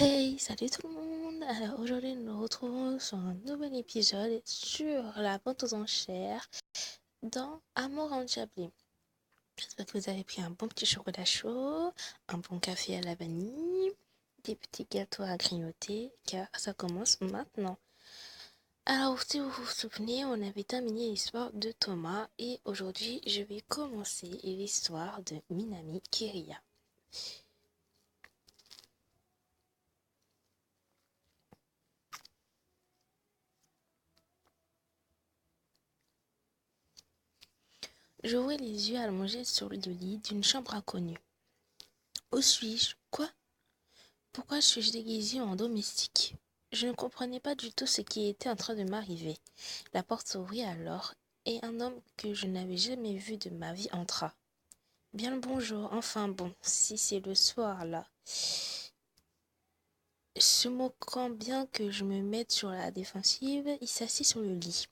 Hey, salut tout le monde! Alors aujourd'hui nous nous retrouvons sur un nouvel épisode sur la vente aux enchères dans Amour en Diablé. J'espère que vous avez pris un bon petit chocolat chaud, un bon café à la vanille, des petits gâteaux à grignoter, car ça commence maintenant. Alors si vous vous souvenez, on avait terminé l'histoire de Thomas et aujourd'hui je vais commencer l'histoire de Minami Kiriya. J'ouvrais les yeux allongés sur le lit d'une chambre inconnue. Où suis-je? Quoi? Pourquoi suis-je déguisée en domestique? Je ne comprenais pas du tout ce qui était en train de m'arriver. La porte s'ouvrit alors, et un homme que je n'avais jamais vu de ma vie entra. Bien le bonjour, enfin bon, si c'est le soir là. Se moquant bien que je me mette sur la défensive, il s'assit sur le lit.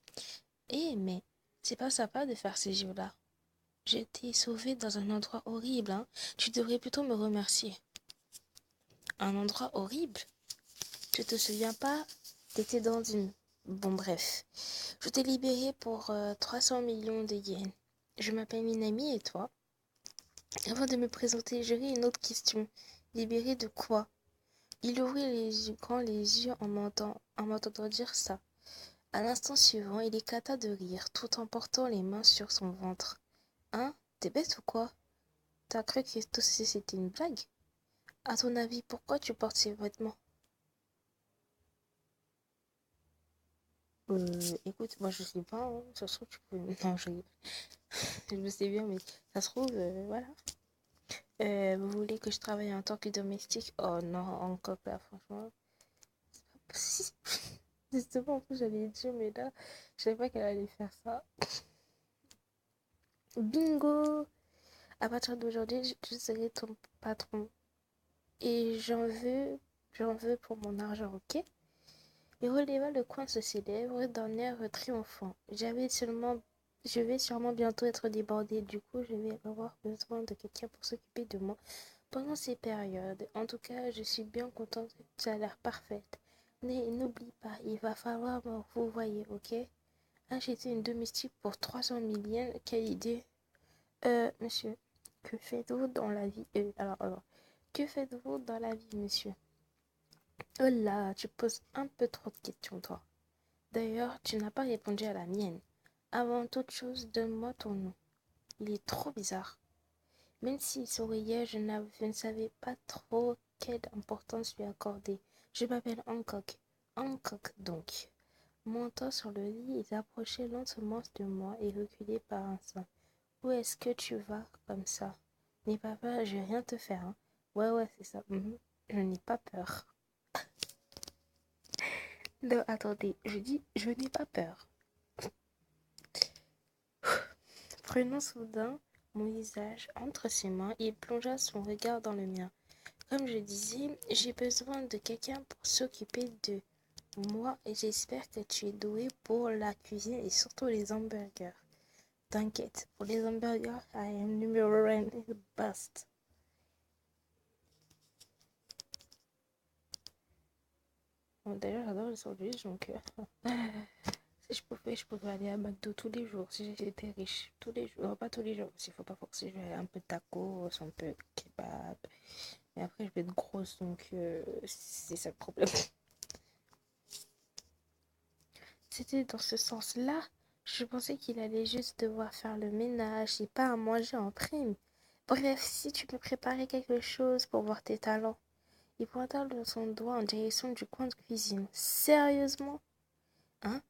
Mais c'est pas sympa de faire ces jeux-là. J'ai été sauvée dans un endroit horrible, hein. Tu devrais plutôt me remercier. Un endroit horrible? Tu te souviens pas? T'étais dans une... Bon bref. Je t'ai libéré pour 300 millions de yens. Je m'appelle Minami et toi? Avant de me présenter, j'aurais une autre question. Libéré de quoi? Il ouvrit les yeux en m'entendant dire ça. À l'instant suivant, il éclata de rire, tout en portant les mains sur son ventre. Hein? T'es bête ou quoi? T'as cru que tout ceci c'était une blague? À ton avis, pourquoi tu portes ces vêtements? Écoute, moi je sais pas, hein. Ça se trouve tu peux... Non, je le sais bien, mais ça se trouve, voilà. Vous voulez que je travaille en tant que domestique? Oh non, encore là, franchement, c'est pas possible. Justement, en plus, j'allais dire, mais là, je savais pas qu'elle allait faire ça. Bingo! À partir d'aujourd'hui, je serai ton patron. Et j'en veux pour mon argent, ok? Il releva le coin de ses lèvres d'un air triomphant. Je vais sûrement bientôt être débordée, du coup je vais avoir besoin de quelqu'un pour s'occuper de moi pendant ces périodes. En tout cas, je suis bien contente, tu as l'air parfaite. Mais n'oublie pas, il va falloir me vous voyez, ok? Acheter une domestique pour 300 000 yens, quelle idée? Monsieur, que faites-vous dans la vie? Que faites-vous dans la vie, monsieur? Oh là, tu poses un peu trop de questions, toi. D'ailleurs, tu n'as pas répondu à la mienne. Avant toute chose, donne-moi ton nom. Il est trop bizarre. Même s'il souriait, je ne savais pas trop quelle importance lui accorder. Je m'appelle Hancock. Hancock, donc. Montant sur le lit, il s'approchait lentement de moi et reculait par un pas. Où est-ce que tu vas comme ça? N'aie pas peur, je vais rien te faire, hein. Ouais, c'est ça. Je n'ai pas peur. Non, attendez, je dis, je n'ai pas peur. Prenant soudain mon visage entre ses mains, il plongea son regard dans le mien. Comme je disais, j'ai besoin de quelqu'un pour s'occuper de moi et j'espère que tu es doué pour la cuisine et surtout les hamburgers. T'inquiète, pour les hamburgers, I am numéro 1 best. Bon, d'ailleurs, j'adore les sandwichs, donc si je pouvais aller à McDo tous les jours, si j'étais riche, tous les jours, pas tous les jours, s'il faut pas forcer, je vais aller un peu de tacos, un peu de kebab, et après je vais être grosse, donc c'est ça le problème. C'était dans ce sens-là, je pensais qu'il allait juste devoir faire le ménage et pas à manger en prime. Bref, si tu me préparais quelque chose pour voir tes talents. Il pointa de son doigt en direction du coin de cuisine. Sérieusement? Hein?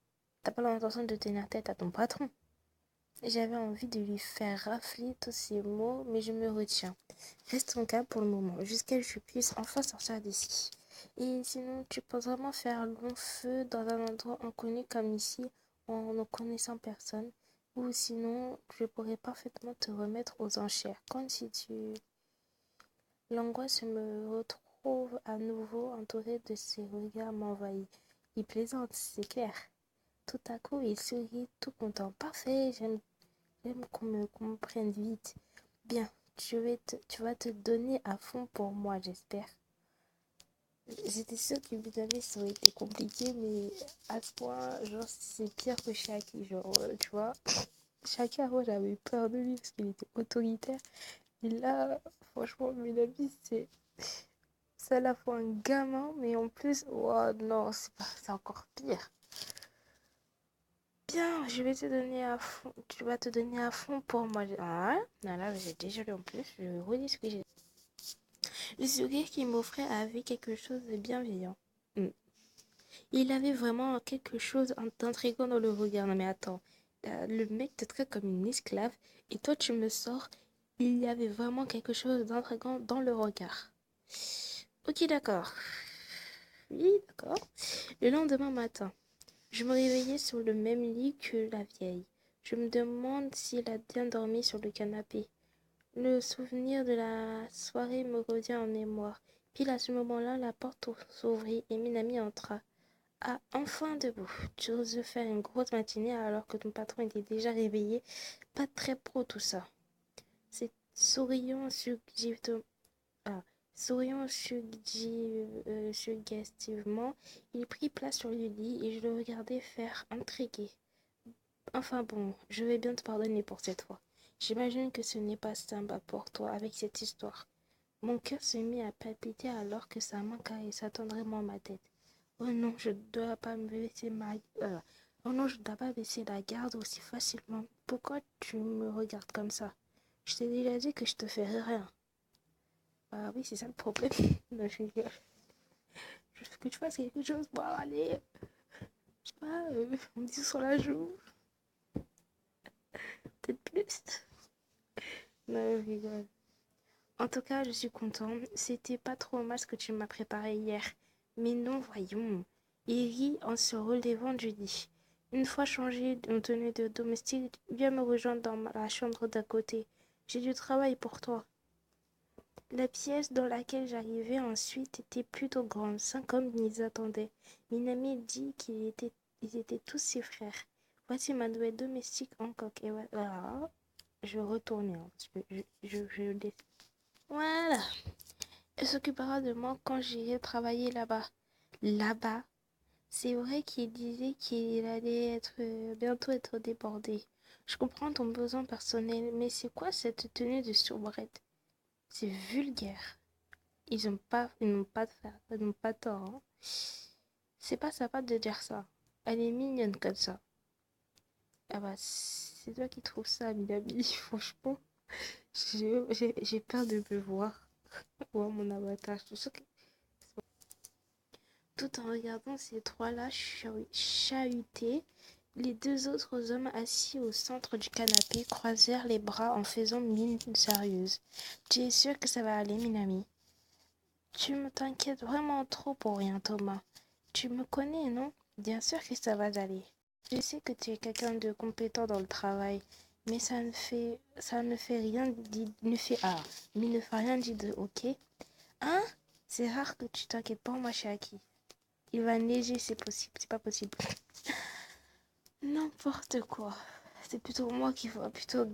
T'as pas l'intention de tenir tête à ton patron? J'avais envie de lui faire rafler tous ces mots, mais je me retiens. Restons calme pour le moment, jusqu'à ce que je puisse enfin sortir d'ici. Et sinon, tu peux vraiment faire long feu dans un endroit inconnu comme ici, en ne connaissant personne. Ou sinon, je pourrais parfaitement te remettre aux enchères, comme si tu... L'angoisse me retrouve à nouveau entourée de ses regards m'envahit. Il plaisante, c'est clair. Tout à coup, il sourit tout content. Parfait, j'aime qu'on me comprenne vite. Bien, tu vas te donner à fond pour moi, j'espère. J'étais sûre que Minami, ça aurait été compliqué, mais à ce point, genre, c'est pire que Shaki. Genre, tu vois, Shaki, avant, j'avais eu peur de lui parce qu'il était autoritaire. Et là, franchement, Minami, c'est à la fois un gamin, mais en plus, oh non, c'est encore pire. Bien, je vais te donner à fond. Tu vas te donner à fond pour moi. Ah, là, j'ai déjà lu en plus. Je redis ce que j'ai. Le sourire qu'il m'offrait avait quelque chose de bienveillant. Hmm. Il avait vraiment quelque chose d'intriguant dans le regard. Non mais attends, le mec te traite comme une esclave et toi tu me sors. Il y avait vraiment quelque chose d'intriguant dans le regard. Ok, d'accord. Oui, d'accord. Le lendemain matin, je me réveillais sur le même lit que la vieille. Je me demande s'il a bien dormi sur le canapé. Le souvenir de la soirée me revient en mémoire. Pile à ce moment-là, la porte s'ouvrit et Minami entra. Ah, enfin debout. Tu oses faire une grosse matinée alors que ton patron était déjà réveillé. Pas très pro tout ça. C'est souriant ah, suggestivement, il prit place sur le lit et je le regardais faire, intrigué. Enfin bon, je vais bien te pardonner pour cette fois. J'imagine que ce n'est pas sympa pour toi avec cette histoire. Mon cœur se mit à palpiter alors que sa main caressa tendrement ma tête. Oh non, je ne dois pas me baisser Oh non, je ne dois pas baisser la garde aussi facilement. Pourquoi tu me regardes comme ça? Je t'ai déjà dit que je te ferai rien. Ah oui, c'est ça le problème. Non, je rigole. Je veux que tu fasses quelque chose. Bon, allez. Je sais pas, on me dit sur la joue. Peut-être plus. Non, je rigole. En tout cas, je suis contente. C'était pas trop mal ce que tu m'as préparé hier. Mais non, voyons. Il rit en se relevant du lit. Une fois changé en tenue de domestique, viens me rejoindre dans la chambre d'à côté. J'ai du travail pour toi. La pièce dans laquelle j'arrivais ensuite était plutôt grande, sans comme ils attendaient. Minami dit ils étaient tous ses frères. Voici ma nouvelle domestique en coque. Et voilà, je retournais un petit peu. Je voilà. Elle s'occupera de moi quand j'irai travailler là-bas. Là-bas, c'est vrai qu'il disait qu'il allait bientôt être débordé. Je comprends ton besoin personnel, mais c'est quoi cette tenue de soubrette? C'est vulgaire. Ils n'ont pas tort, hein. C'est pas sympa de dire ça. Elle est mignonne comme ça. Ah bah, c'est toi qui trouves ça, Minami. Franchement, j'ai peur de me voir. Voir mon avatar. Je suis sûre que tout en regardant ces trois-là chahuter, les deux autres hommes assis au centre du canapé croisèrent les bras en faisant mine sérieuse. Tu es sûr que ça va aller, Minami? Tu me t'inquiètes vraiment trop pour rien, Thomas. Tu me connais, non? Bien sûr que ça va aller. Je sais que tu es quelqu'un de compétent dans le travail, mais ça ne fait rien dit, mais ne fait rien dit de ok? Hein? C'est rare que tu t'inquiètes pour moi, Shaki. Il va neiger, c'est possible, c'est pas possible. N'importe quoi. C'est plutôt moi qui va plutôt.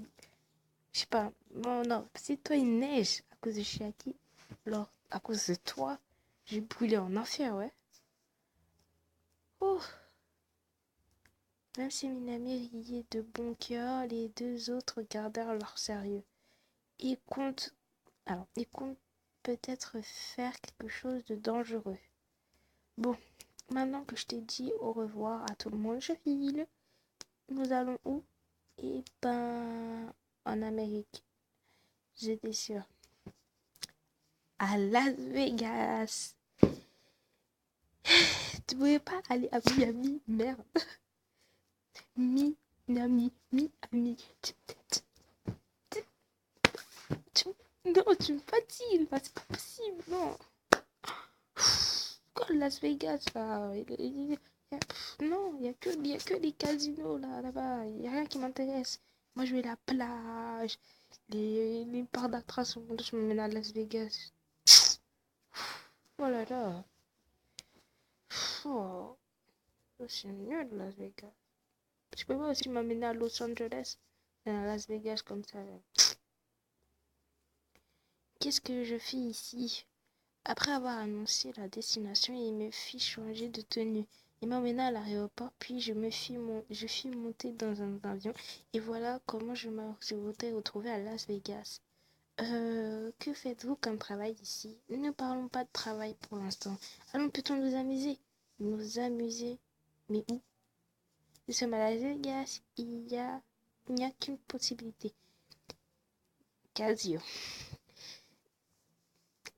Je sais pas. Bon, non. Si toi il neige à cause de Chiaki, alors à cause de toi, j'ai brûlé en enfer, ouais. Oh. Même si Minami riait de bon cœur, les deux autres gardèrent leur sérieux. Ils comptent. Alors, ils comptent peut-être faire quelque chose de dangereux. Bon, maintenant que je t'ai dit au revoir à tout le monde, je file. Nous allons où? Eh ben, en Amérique, j'étais sûre. À Las Vegas. Tu pouvais pas aller à Miami, merde. Miami, Miami. Non, tu me fatigues, là, c'est pas possible, non. Quoi, Las Vegas, là? Non, y a que les casinos, là-bas. Il n'y a rien qui m'intéresse. Moi, je vais à la plage, les parcs d'attractions. Je me mène à Las Vegas. Oh là là. Oh, c'est nul, Las Vegas. Tu peux pas aussi m'amener à Los Angeles, à Las Vegas comme ça. Qu'est-ce que je fais ici? Après avoir annoncé la destination, il me fit changer de tenue. Il m'emmena à l'aéroport, puis je fus monter dans un avion, et voilà comment je me suis retrouvée à Las Vegas. Que faites-vous comme travail ici? Ne parlons pas de travail pour l'instant. Allons plutôt nous amuser. Nous amuser? Mais où? Nous sommes à Las Vegas. Il n'y a qu'une possibilité. Casio.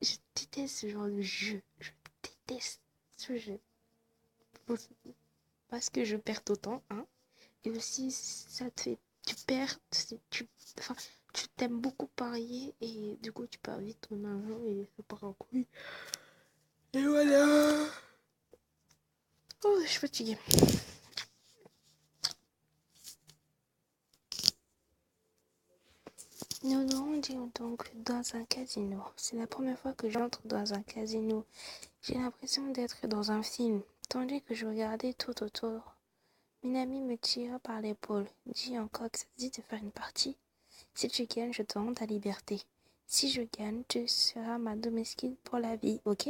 Je déteste ce genre de jeu. Je déteste ce jeu. Parce que je perds autant, hein. Et aussi, ça te fait... Tu perds... Enfin, tu t'aimes beaucoup parier et du coup, tu perds vite ton argent et ça part en couille. Et voilà. Oh, je suis fatiguée. Nous nous rendions donc dans un casino. C'est la première fois que j'entre dans un casino. J'ai l'impression d'être dans un film. Tandis que je regardais tout autour, Minami me tira par l'épaule. Dis encore que ça te dit de faire une partie. Si tu gagnes, je te rends ta liberté. Si je gagne, tu seras ma domestique pour la vie, ok?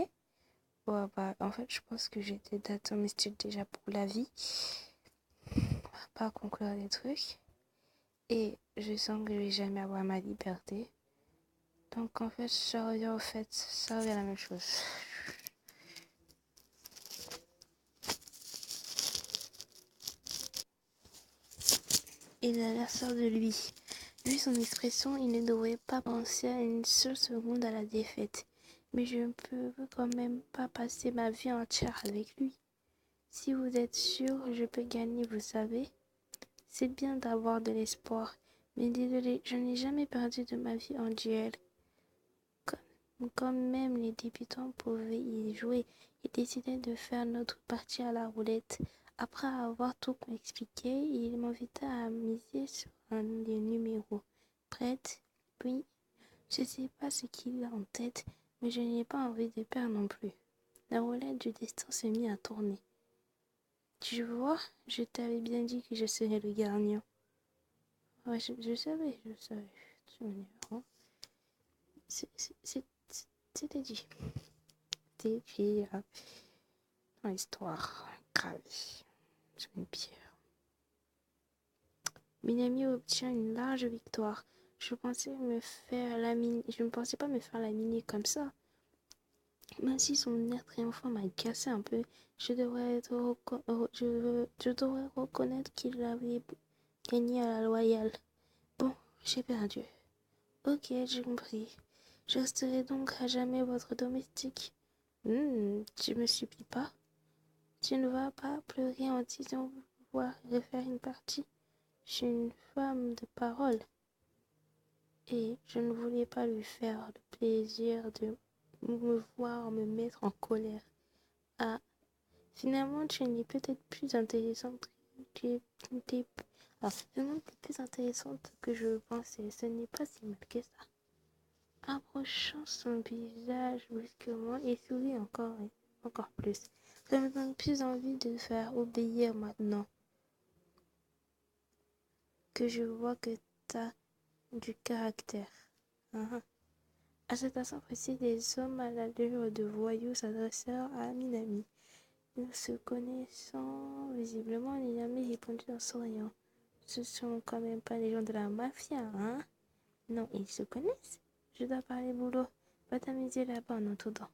Ouais, bah, en fait, je pense que j'étais ta domestique déjà pour la vie. On va pas conclure des trucs. Et je sens que je vais jamais avoir ma liberté. Donc, en fait, ça revient au fait, ça revient à la même chose. Il a l'air sûr de lui. Vu son expression, il ne devrait pas penser à une seule seconde à la défaite. Mais je ne peux quand même pas passer ma vie entière avec lui. Si vous êtes sûr, je peux gagner, vous savez. C'est bien d'avoir de l'espoir. Mais désolé, je n'ai jamais perdu de ma vie en duel. Comme même les débutants pouvaient y jouer, il décidait de faire notre partie à la roulette. Après avoir tout expliqué, il m'invita à miser sur un des numéros. Prête? Oui. Je ne sais pas ce qu'il a en tête, mais je n'ai pas envie de perdre non plus. La roulette du destin se mit à tourner. Tu vois, je t'avais bien dit que je serais le gagnant. Ouais, je savais. Hein. C'était dit. C'était écrit dans l'histoire, gravé sur une pierre. Minami obtient une large victoire. Je ne pensais pas me faire laminer comme ça. Même si son air triomphant m'a cassé un peu, je devrais reconnaître qu'il avait gagné à la loyale. Bon, j'ai perdu. Ok, j'ai compris. Je resterai donc à jamais votre domestique. Tu me supplies pas? Tu ne vas pas pleurer en disant pouvoir refaire une partie. Je suis une femme de parole. Et je ne voulais pas lui faire le plaisir de me voir me mettre en colère. Ah, finalement, tu n'es peut-être plus intéressante. Finalement, tu es plus intéressante que je pensais. Ce n'est pas si mal que ça. Approchant son visage brusquement et sourit encore plus. Ça me donne plus envie de faire obéir maintenant que je vois que t'as du caractère. Uh-huh. À cet instant précis, des hommes à l'allure de voyous s'adressèrent à Minami. Nous se connaissons visiblement, Minami répondit en souriant. Ce sont quand même pas les gens de la mafia, hein? Non, ils se connaissent. Je dois parler boulot. Va t'amuser là-bas en attendant.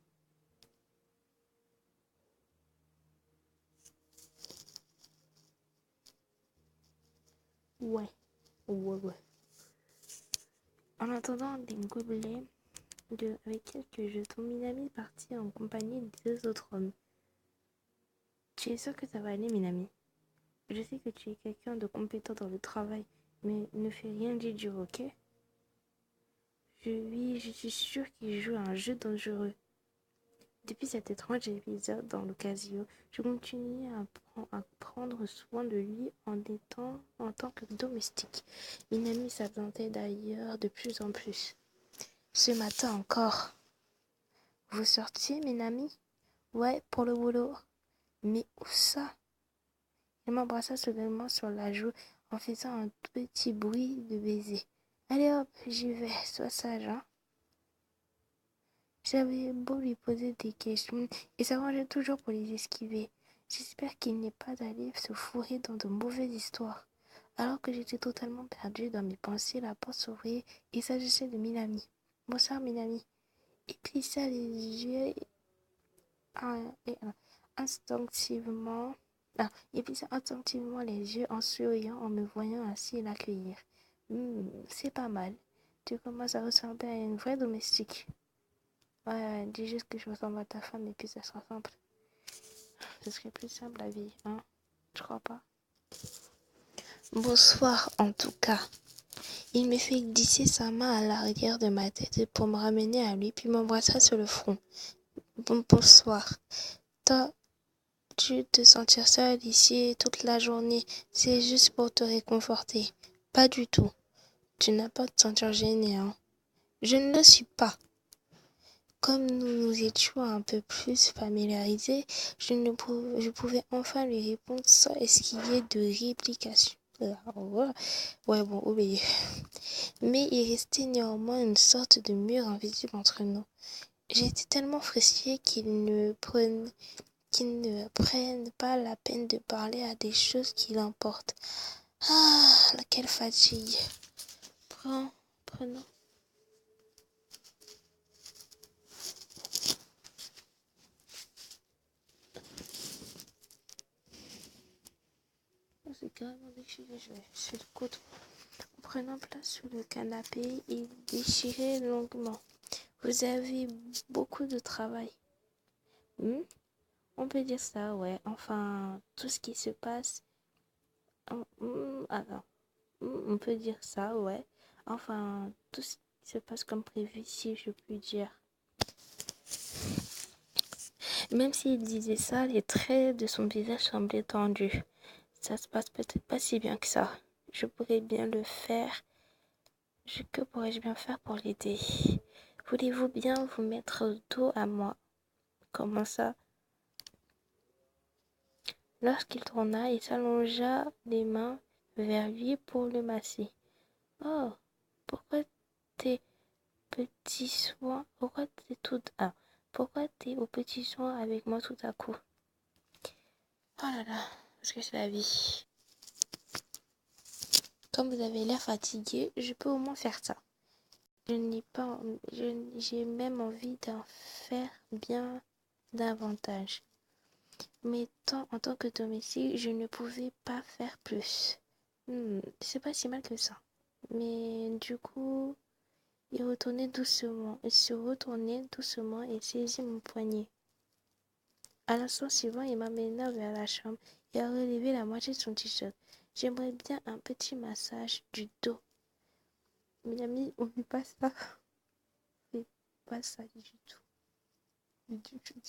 Ouais. En attendant des gobelets avec quelques jetons, Minami partit en compagnie des deux autres hommes. Tu es sûr que ça va aller, Minami? Je sais que tu es quelqu'un de compétent dans le travail, mais ne fais rien d'idiot, ok? Oui, je suis sûre qu'il joue à un jeu dangereux. Depuis cet étrange épisode dans le casino, je continue à prendre soin de lui en tant que domestique. Minami s'attendait d'ailleurs de plus en plus. Ce matin encore. Vous sortiez, Minami? Ouais, pour le boulot. Mais où ça? Il m'embrassa soudainement sur la joue en faisant un petit bruit de baiser. Allez hop, j'y vais, sois sage, hein. J'avais beau lui poser des questions, il s'arrangeait toujours pour les esquiver. J'espère qu'il n'est pas allé se fourrer dans de mauvaises histoires. Alors que j'étais totalement perdue dans mes pensées, la porte s'ouvrit. Il s'agissait de Minami. Bonsoir Minami. Il plissa les yeux et instinctivement. Il plissa instinctivement les yeux en souriant en me voyant ainsi l'accueillir. C'est pas mal. Tu commences à ressembler à une vraie domestique. Ouais, dis juste que je ressemble à ta femme et puis ça sera simple. Ce serait plus simple la vie, hein? Je crois pas. Bonsoir en tout cas. Il me fait glisser sa main à l'arrière de ma tête pour me ramener à lui puis m'embrassa sur le front. Bonsoir. Toi, tu te sentir seule ici toute la journée, c'est juste pour te réconforter. Pas du tout. Tu n'as pas à te sentir gênée, hein? Je ne le suis pas. Comme nous nous étions un peu plus familiarisés, je pouvais enfin lui répondre sans esquiver de réplication. Ouais, bon, oubliez. Mais il restait néanmoins une sorte de mur invisible entre nous. J'étais tellement frustrée qu'il ne prenne pas la peine de parler à des choses qui l'importent. Ah, quelle fatigue. Prenons. C'est carrément déchiré, je vais sur le coude. Prenant place sur le canapé, il déchirait longuement. Vous avez beaucoup de travail. Hmm? On peut dire ça, ouais. Enfin, tout ce qui se passe. Alors, on peut dire ça, ouais. Enfin, tout ce qui se passe comme prévu, si je puis dire. Même s'il disait ça, les traits de son visage semblaient tendus. Ça se passe peut-être pas si bien que ça. Je pourrais bien le faire. Que pourrais-je bien faire pour l'aider? Voulez-vous bien vous mettre dos à moi? Comment ça? Lorsqu'il tourna, il s'allongea les mains vers lui pour le masser. Oh, pourquoi tes petits soins? Pourquoi t'es aux petits soins avec moi tout à coup? Oh là là, parce que c'est la vie. Comme vous avez l'air fatigué, je peux au moins faire ça. J'ai même envie d'en faire bien davantage. Mais en tant que domestique, je ne pouvais pas faire plus. C'est pas si mal que ça. Mais du coup, il se retournait doucement et saisit mon poignet. À l'instant suivant, il m'amena vers la chambre et a relevé la moitié de son t-shirt. J'aimerais bien un petit massage du dos. Mes amis, on fait pas ça. On fait pas ça du tout. Du tout.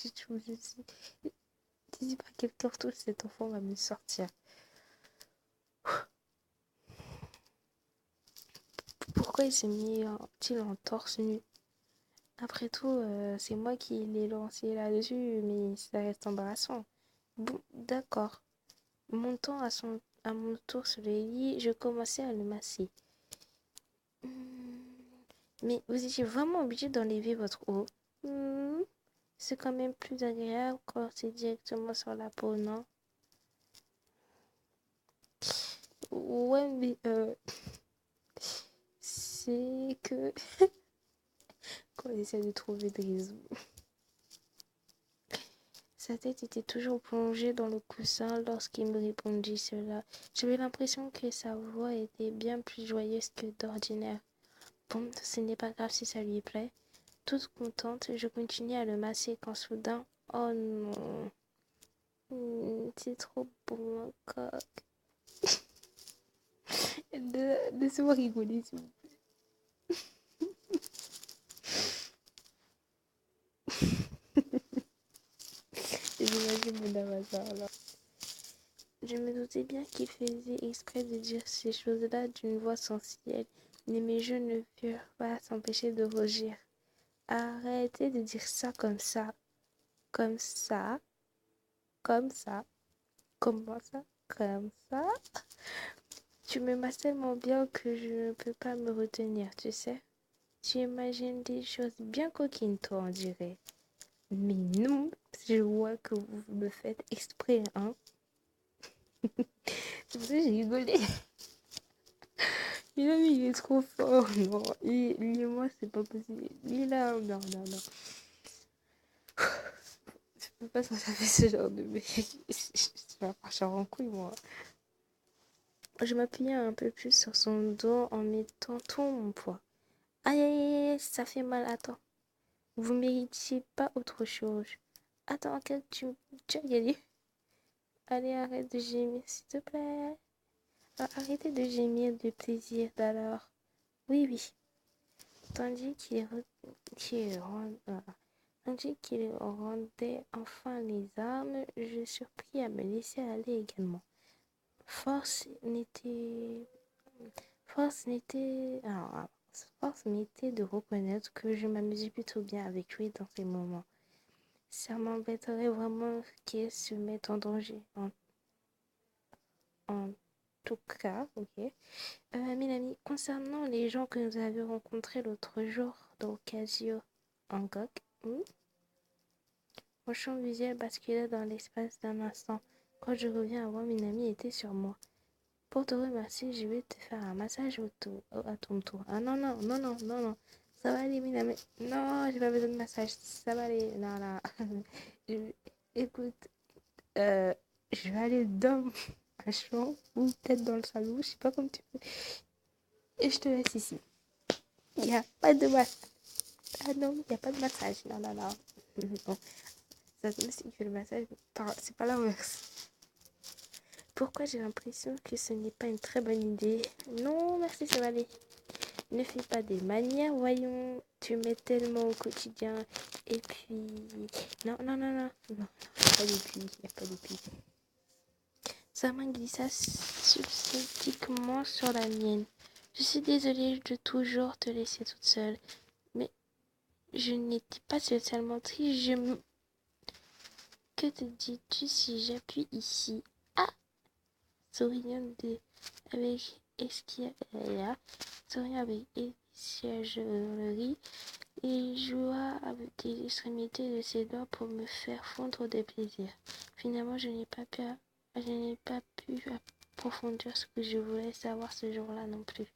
Je dis pas quel torto cet enfant va me sortir. Pourquoi il s'est mis-il en torse nu? Après tout, c'est moi qui l'ai lancé là-dessus, mais ça reste embarrassant. Bon, d'accord. Montant à mon tour sur le lit, je commençais à le masser. Mais vous étiez vraiment obligé d'enlever votre haut. C'est quand même plus agréable quand c'est directement sur la peau, non? Ouais, mais c'est que quand on essaie de trouver des raisons. Sa tête était toujours plongée dans le coussin lorsqu'il me répondit cela. J'avais l'impression que sa voix était bien plus joyeuse que d'ordinaire. Bon, ce n'est pas grave si ça lui plaît. Toute contente, je continuais à le masser quand soudain... Oh non, c'est trop bon, mon coq. Laissez-moi rigoler, s'il vous plaît. J'imagine mon avatar là. Je me doutais bien qu'il faisait exprès de dire ces choses-là d'une voix sensuelle, mais mes yeux ne purent pas s'empêcher de rougir. Arrêtez de dire ça comme ça. Comme ça. Comme ça. Comment ça? Comme ça? Tu me masses tellement bien que je ne peux pas me retenir, tu sais. Tu imagines des choses bien coquines, toi, on dirait. Mais non, je vois que vous me faites exprès, hein. C'est pour ça que j'ai rigolé. Il il est trop fort. Non, lui et moi, c'est pas possible. Il est là, non, non, non. Je peux pas s'en faire ce genre de mec. Je vais partir en couille, moi. Je m'appuyais un peu plus sur son dos en mettant tout mon poids. Aïe, aïe, aïe, aïe, ça fait mal, attends. Vous méritiez pas autre chose. Attends, tu as gagné. Allez, arrête de gémir, s'il te plaît. Ah, arrêtez de gémir de plaisir d'alors. Oui, oui. Tandis tandis qu'il rendait enfin les armes, je surpris à me laisser aller également. Force n'était... Force n'était... alors, Force m'était de reconnaître que je m'amusais plutôt bien avec lui dans ces moments. Ça m'embêterait vraiment qu'il se mette en danger. En tout cas, ok. Mélanie, concernant les gens que nous avions rencontrés l'autre jour dans Casio en GOG, mon champ visuel basculait dans l'espace d'un instant. Quand je reviens à voir, Minami était sur moi. Pour te remercier, je vais te faire un massage à ton tour. Ah non, non, non, non, non, non. Ça va aller, Minami. Non, j'ai pas besoin de massage. Ça va aller. Non, non. Écoute, je vais aller dans ma chambre ou peut-être dans le salon. Je sais pas comme tu veux. Et je te laisse ici. Il n'y a pas de massage. Ah non, il n'y a pas de massage. Non, non, non. Non. Ça c'est que le massage, c'est pas l'inverse. Pourquoi j'ai l'impression que ce n'est pas une très bonne idée? Non, merci, ça va aller. Ne fais pas des manières, voyons. Tu m'aides tellement au quotidien. Et puis... Non, non, non, non. Non, il n'y a pas de pluie. Il n'y a pas de pluie. Sa main glissa successivement sur la mienne. Je suis désolée de toujours te laisser toute seule. Mais je n'étais pas spécialement triste. Que te dis-tu si j'appuie ici? Ah! Souriant avec espièglerie, il joua avec les extrémités de ses doigts pour me faire fondre de plaisir. Finalement, je n'ai pas pu approfondir ce que je voulais savoir ce jour-là non plus.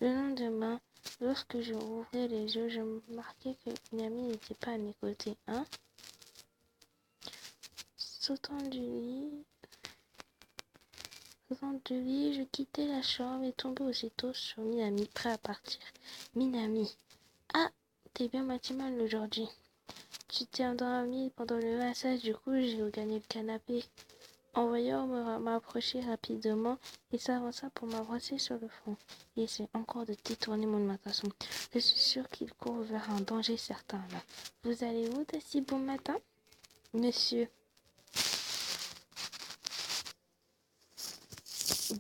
Le lendemain, lorsque je rouvrais les yeux, je remarquais que une amie n'était pas à mes côtés. Hein? Sautant du lit, je quittai la chambre et tombai aussitôt sur Minami, prêt à partir. Minami. Ah, t'es bien matinale aujourd'hui. Tu t'es endormie pendant le massage, du coup j'ai regagné le canapé. En voyant m'approcher rapidement, il s'avança pour m'avancer sur le front. Il essaie encore de détourner mon attention. Je suis sûre qu'il court vers un danger certain là. Vous allez où de si bon matin, monsieur?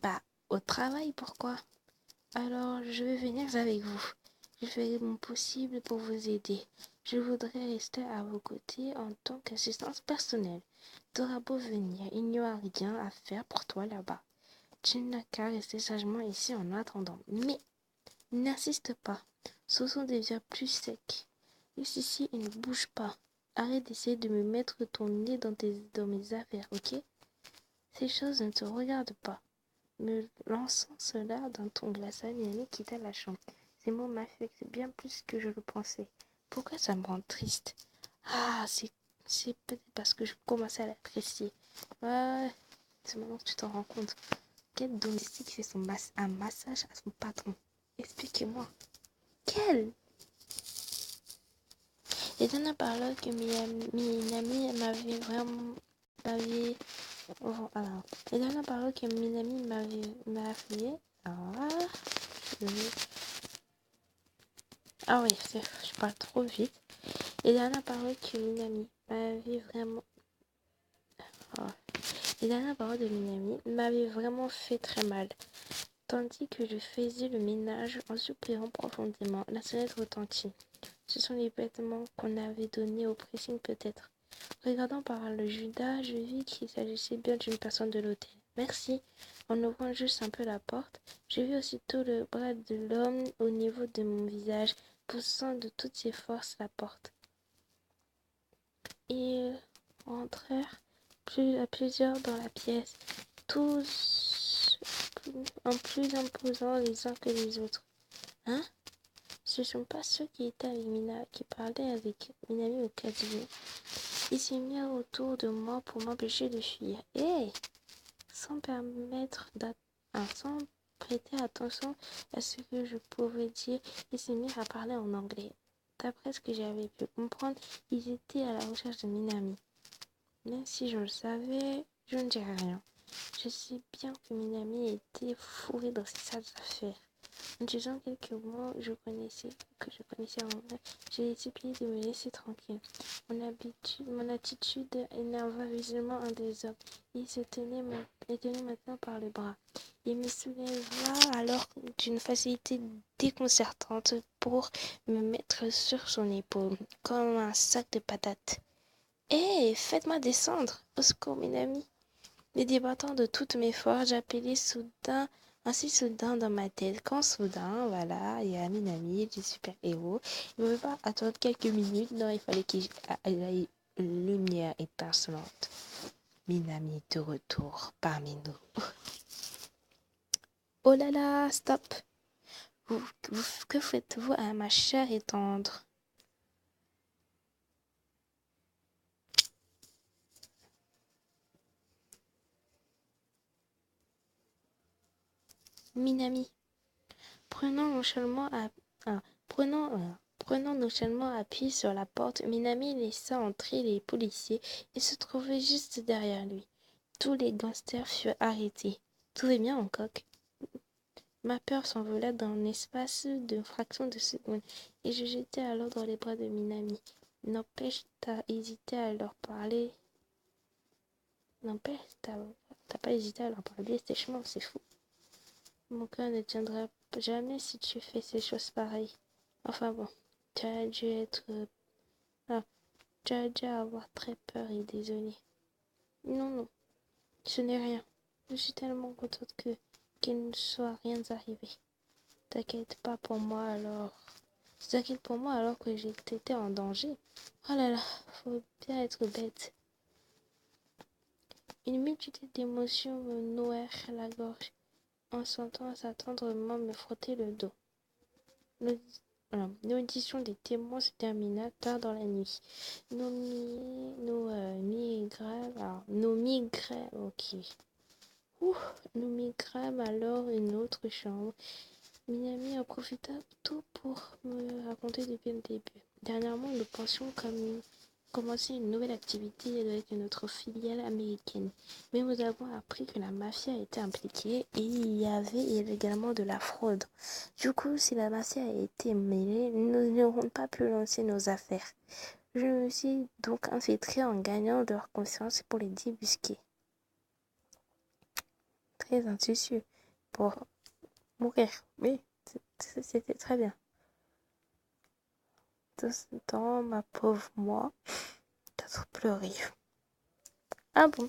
Bah, au travail, pourquoi? Alors, je vais venir avec vous. Je ferai mon possible pour vous aider. Je voudrais rester à vos côtés en tant qu'assistance personnelle. T'auras beau venir, il n'y aura rien à faire pour toi là-bas. Tu n'as qu'à rester sagement ici en attendant. Mais n'insiste pas. Soso devient plus sec. Reste ici et ne bouge pas. Arrête d'essayer de me mettre ton nez dans mes affaires, ok? Ces choses ne te regardent pas. Me lançant cela d'un ton glaçant, Minami quitta la chambre. Ces mots m'affectent bien plus que je le pensais. Pourquoi ça me rend triste? Ah, c'est peut-être parce que je commençais à l'apprécier. Ouais, c'est maintenant que tu t'en rends compte. Quel domestique fait un massage à son patron? Expliquez-moi. Quel? Les dernières paroles que Minami m'avait vraiment... Alors, les dernières paroles que Minami m'a fait... Ah oui, je parle trop vite. Les dernières paroles que Minami m'avait vraiment... Oh. Les dernières paroles de Minami m'avaient vraiment fait très mal. Tandis que je faisais le ménage en soupirant profondément, la sonnette retentit. Ce sont les vêtements qu'on avait donnés au pressing peut-être. Regardant par le Judas, je vis qu'il s'agissait bien d'une personne de l'hôtel. Merci. En ouvrant juste un peu la porte, j'ai vu aussitôt le bras de l'homme au niveau de mon visage, poussant de toutes ses forces la porte. Ils rentrèrent à plusieurs dans la pièce, tous en plus imposants les uns que les autres. Hein? Ce ne sont pas ceux qui étaient avec qui parlaient avec Minami au casino. Ils s'y mirent autour de moi pour m'empêcher de fuir. Hé! Sans sans prêter attention à ce que je pouvais dire, ils se mirent à parler en anglais. D'après ce que j'avais pu comprendre, ils étaient à la recherche de Minami. Même si je le savais, je ne dirais rien. Je sais bien que Minami était fourré dans ses sales affaires. En disant quelques mots que je connaissais en vrai, j'ai supplié de me laisser tranquille. Mon attitude énerva visuellement un des hommes. Il se tenait maintenant par le bras. Il me souleva alors d'une facilité déconcertante pour me mettre sur son épaule, comme un sac de patates. Hé, faites-moi descendre! Au secours, mes amis! Me débattant de toutes mes forces, j'appelais soudain dans ma tête. Quand soudain, voilà, il y a Minami, du super-héros. Il ne pouvait pas attendre quelques minutes. Non, il fallait qu'il y ait une lumière étincelante. Minami de retour parmi nous. Oh là là, stop! Que faites-vous à ma chère et tendre? Minami, prenant nonchalamment appui sur la porte, Minami laissa entrer les policiers et se trouvait juste derrière lui. Tous les gangsters furent arrêtés. Tout va bien, Hancock. Ma peur s'envola dans l'espace de fraction de seconde et je jetai alors dans les bras de Minami. N'empêche, t'as pas hésité à leur parler sèchement, c'est fou. Mon cœur ne tiendra jamais si tu fais ces choses pareilles. Enfin bon, tu as dû être... Ah, tu as dû avoir très peur et désolé. Non, ce n'est rien. Je suis tellement contente qu'il ne soit rien arrivé. T'inquiète pour moi alors que j'étais en danger. Oh là là, faut bien être bête. Une multitude d'émotions me nouèrent la gorge en sentant ça tendrement me frotter le dos. L'audition des témoins se termina tard dans la nuit. Nous migrâmes alors une autre chambre. Minami en profita tout pour me raconter depuis le début. Dernièrement, nous pensions commencer une nouvelle activité avec notre filiale américaine. Mais nous avons appris que la mafia était impliquée et il y avait également de la fraude. Du coup, si la mafia a été mêlée, nous n'aurons pas pu lancer nos affaires. Je me suis donc infiltrée en gagnant leur confiance pour les débusquer. Très astucieux pour mourir, oui, c'était très bien. Tout ce temps, ma pauvre moi, t'as trop pleuré. Ah bon?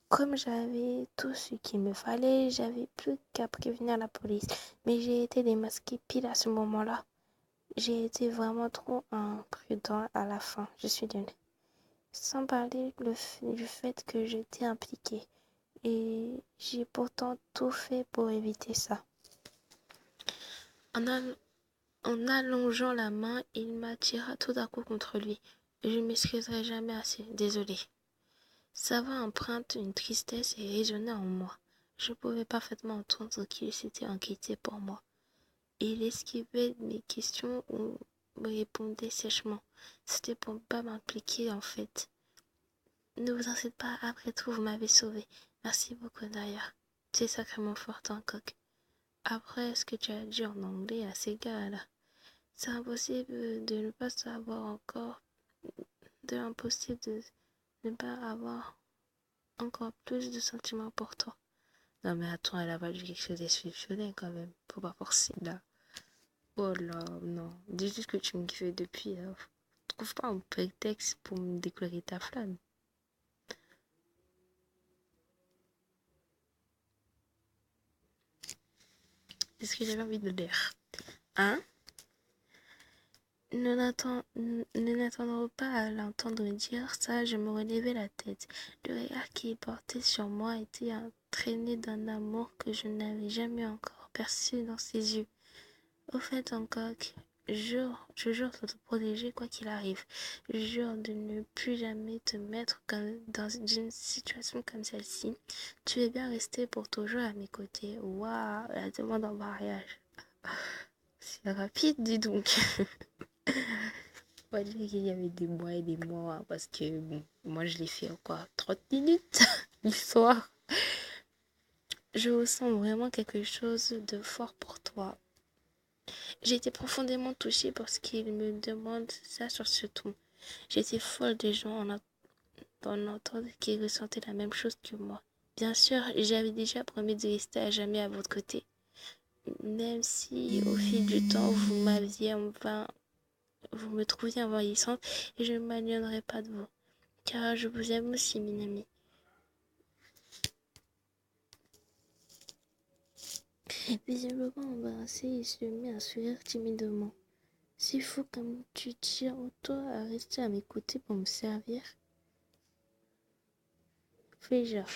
Comme j'avais tout ce qu'il me fallait, j'avais plus qu'à prévenir la police. Mais j'ai été démasquée pile à ce moment-là. J'ai été vraiment trop imprudent à la fin. Je suis nulle. Sans parler du fait que j'étais impliquée. Et j'ai pourtant tout fait pour éviter ça. En allongeant la main, il m'attira tout à coup contre lui. Je ne m'excuserai jamais assez. Désolée. Sa voix empreinte une tristesse et résonnait en moi. Je pouvais parfaitement entendre qu'il s'était inquiété pour moi. Il esquivait mes questions ou me répondait sèchement. C'était pour ne pas m'impliquer en fait. Ne vous en faites pas, après tout, vous m'avez sauvé. Merci beaucoup d'ailleurs. Tu es sacrément forte, Hancock. Après ce que tu as dit en anglais à ces gars-là, c'est impossible de ne pas savoir encore, impossible de ne pas avoir encore plus de sentiments pour toi. Non mais attends, elle a pas dit quelque chose d'exceptionnel quand même. Faut pas forcer là. Oh là, non. Dis juste que tu me kiffais depuis. Trouve pas un prétexte pour me déclarer ta flamme. C'est ce que j'avais envie de dire. Hein? Ne n'attendant pas à l'entendre dire ça, je me relevai la tête. Le regard qu'il portait sur moi était entraîné d'un amour que je n'avais jamais encore perçu dans ses yeux. Au fait, Hancock, je jure de te protéger quoi qu'il arrive. Je jure de ne plus jamais te mettre dans une situation comme celle-ci. Tu veux bien rester pour toujours à mes côtés. Waouh, la demande en mariage. C'est rapide, dis donc. On va dire qu'il y avait des mois et des mois, hein, parce que bon, moi je l'ai fait en quoi, 30 minutes l'histoire. Je ressens vraiment quelque chose de fort pour toi. J'ai été profondément touchée parce qu'il me demande ça sur ce ton. J'étais folle de gens en entendre qu'ils ressentaient la même chose que moi. Bien sûr, j'avais déjà promis de rester à jamais à votre côté. Même si au fil du temps vous me trouviez envahissante et je ne m'éloignerai pas de vous. Car je vous aime aussi, Minami. Visiblement embarrassé, il se mit à sourire timidement. C'est fou comme tu tiens autant à rester à mes côtés pour me servir. Fais genre.